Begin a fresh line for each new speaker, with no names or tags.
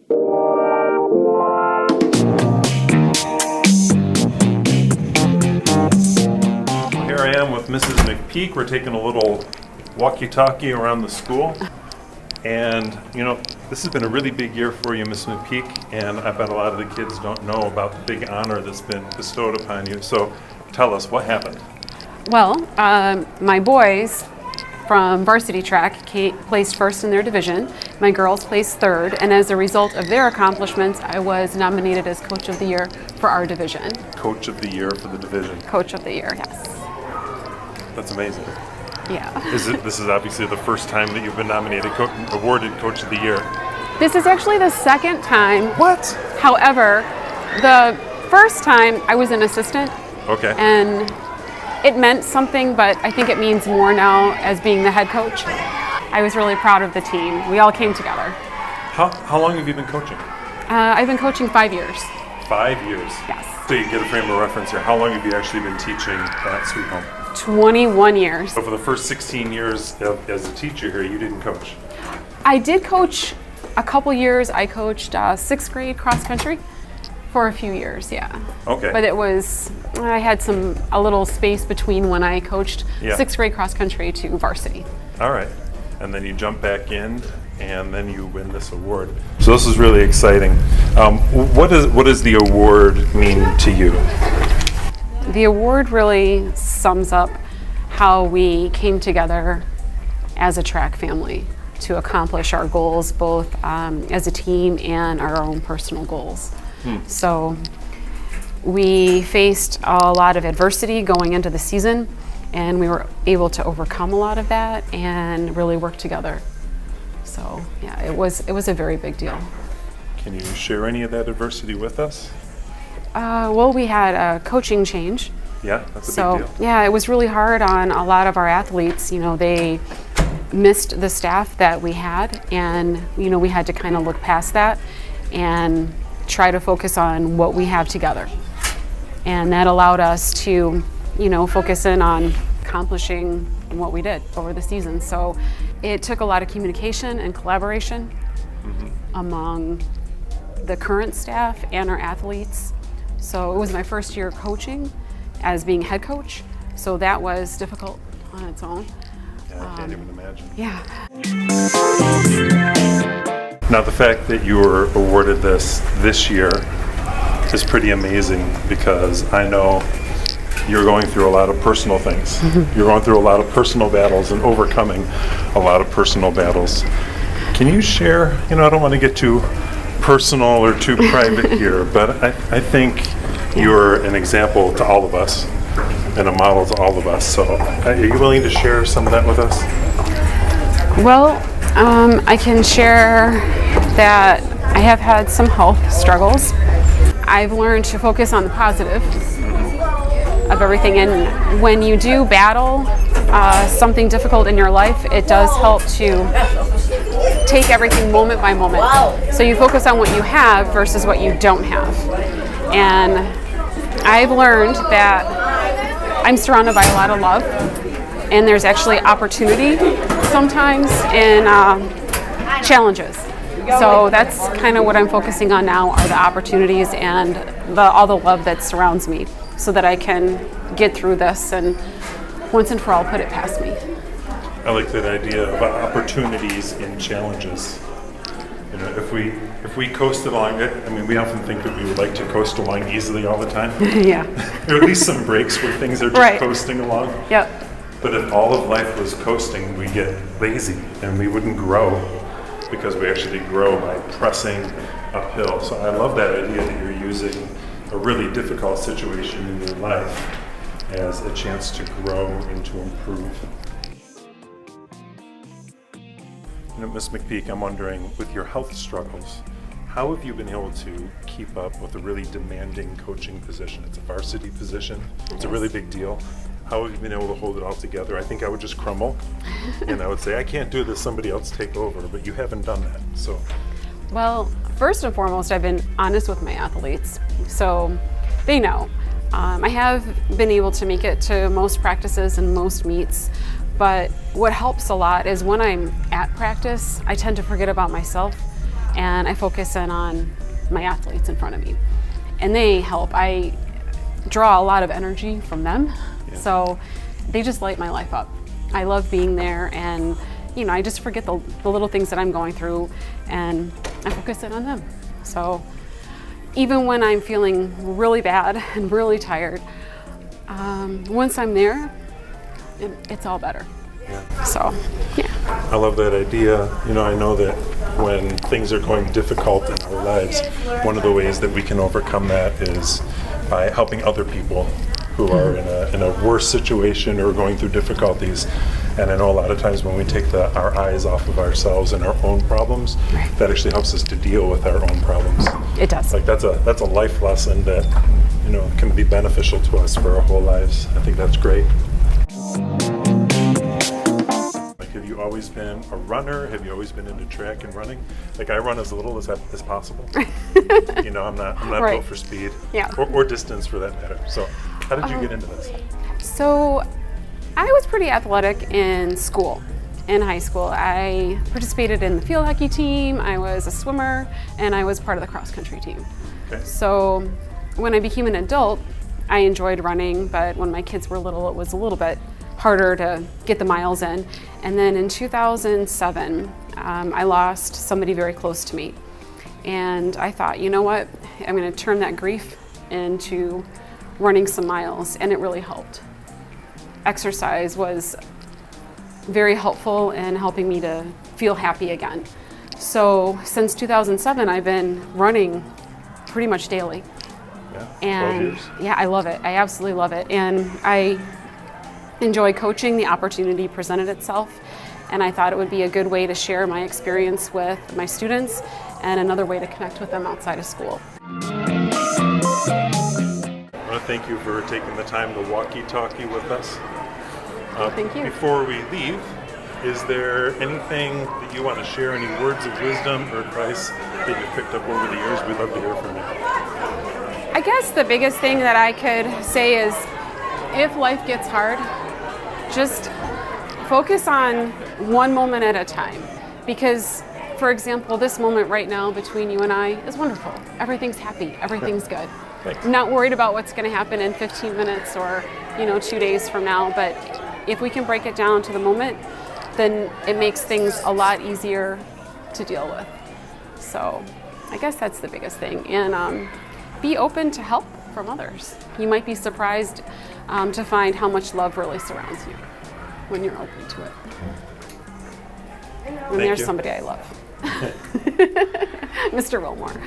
Here I am with Mrs. MacPeek. We're taking a little walkie-talkie around the school. And, you know, this has been a really big year for you, Mrs. MacPeek, and I bet a lot of the kids don't know about the big honor that's been bestowed upon you. So tell us, what happened?
Well, my boys from varsity track placed first in their division. My girls placed third, and as a result of their accomplishments, I was nominated as Coach of the Year for our division.
Coach of the Year for the division.
Coach of the Year, yes.
That's amazing.
Yeah.
This is obviously the first time that you've been nominated, awarded Coach of the Year.
This is actually the second time.
What?
However, the first time I was an assistant.
Okay.
And it meant something, but I think it means more now as being the head coach. I was really proud of the team. We all came together.
How long have you been coaching?
I've been coaching 5 years.
5 years?
Yes.
So you get a frame of reference here. How long have you actually been teaching at Sweet Home?
21 years.
So for the first 16 years as a teacher here, you didn't coach?
I did coach a couple years. I coached 6th grade cross country for a few years, yeah.
Okay.
But I had a little space between when I coached 6th grade cross country to varsity.
All right. And then you jump back in, and then you win this award. So this is really exciting. What does the award mean to you?
The award really sums up how we came together as a track family to accomplish our goals, both as a team and our own personal goals. So we faced a lot of adversity going into the season, and we were able to overcome a lot of that and really work together. So yeah, it was a very big deal.
Can you share any of that adversity with us?
Well, we had a coaching change.
Yeah, that's a big deal.
Yeah, it was really hard on a lot of our athletes. You know, they missed the staff that we had, and you know, we had to kind of look past that and try to focus on what we have together. And that allowed us to, you know, focus in on accomplishing what we did over the season. So it took a lot of communication and collaboration among the current staff and our athletes. So it was my first year coaching as being head coach. So that was difficult on its own.
Yeah, I can't even imagine.
Yeah.
Now the fact that you were awarded this year is pretty amazing, because I know you're going through a lot of personal things. You're going through a lot of personal battles and overcoming a lot of personal battles. Can you share, you know, I don't want to get too personal or too private here, but I think you're an example to all of us and a model to all of us. So are you willing to share some of that with us?
Well, I can share that I have had some health struggles. I've learned to focus on the positive of everything, and when you do battle something difficult in your life, it does help to take everything moment by moment. So you focus on what you have versus what you don't have. And I've learned that I'm surrounded by a lot of love, and there's actually opportunity sometimes in challenges. So that's kind of what I'm focusing on now, are the opportunities and all the love that surrounds me, so that I can get through this and once and for all put it past me.
I like that idea about opportunities in challenges. You know, if we coast along it, I mean, we often think that we would like to coast along easily all the time.
Yeah.
Or at least some breaks where things are just coasting along.
Yep.
But if all of life was coasting, we'd get lazy and we wouldn't grow, because we actually grow by pressing uphill. So I love that idea that you're using a really difficult situation in your life as a chance to grow and to improve. You know, Ms. MacPeek, I'm wondering, with your health struggles, how have you been able to keep up with a really demanding coaching position? It's a varsity position. It's a really big deal. How have you been able to hold it all together? I think I would just crumble and I would say, I can't do this, somebody else take over, but you haven't done that. So,
well, first and foremost, I've been honest with my athletes, so they know. I have been able to make it to most practices and most meets, but what helps a lot is when I'm at practice, I tend to forget about myself and I focus in on my athletes in front of me. And they help. I draw a lot of energy from them, so they just light my life up. I love being there, and I just forget the little things that I'm going through, and I focus in on them. So even when I'm feeling really bad and really tired, once I'm there, it's all better.
Yeah.
So, yeah.
I love that idea. I know that when things are going difficult in our lives, one of the ways that we can overcome that is by helping other people who are in a worse situation or going through difficulties. And I know a lot of times when we take our eyes off of ourselves and our own problems, that actually helps us to deal with our own problems.
It does.
Like that's a life lesson that can be beneficial to us for our whole lives. I think that's great. Have you always been a runner? Have you always been into track and running? Like I run as little as possible. I'm not built for speed, or distance for that matter. So how did you get into this?
So I was pretty athletic in school. In high school, I participated in the field hockey team, I was a swimmer, and I was part of the cross country team.
Okay.
So when I became an adult, I enjoyed running, but when my kids were little, it was a little bit harder to get the miles in. And then in 2007, I lost somebody very close to me. And I thought, you know what, I'm gonna turn that grief into running some miles, and it really helped. Exercise was very helpful in helping me to feel happy again. So since 2007, I've been running pretty much daily.
Yeah, 12
And
years.
yeah, I love it. I absolutely love it. And I enjoy coaching. The opportunity presented itself, and I thought it would be a good way to share my experience with my students and another way to connect with them outside of school.
I want to thank you for taking the time to walkie-talkie with us.
Thank you.
Before we leave, is there anything that you want to share, any words of wisdom or advice that you've picked up over the years? We'd love to hear from you.
I guess the biggest thing that I could say is if life gets hard, just focus on one moment at a time. Because, for example, this moment right now between you and I is wonderful. Everything's happy, everything's good.
Thanks.
I'm not worried about what's going to happen in 15 minutes or 2 days from now, but if we can break it down to the moment, then it makes things a lot easier to deal with. So I guess that's the biggest thing. And be open to help from others. You might be surprised to find how much love really surrounds you when you're open to it. And there's somebody I love. Mr. Wilmore.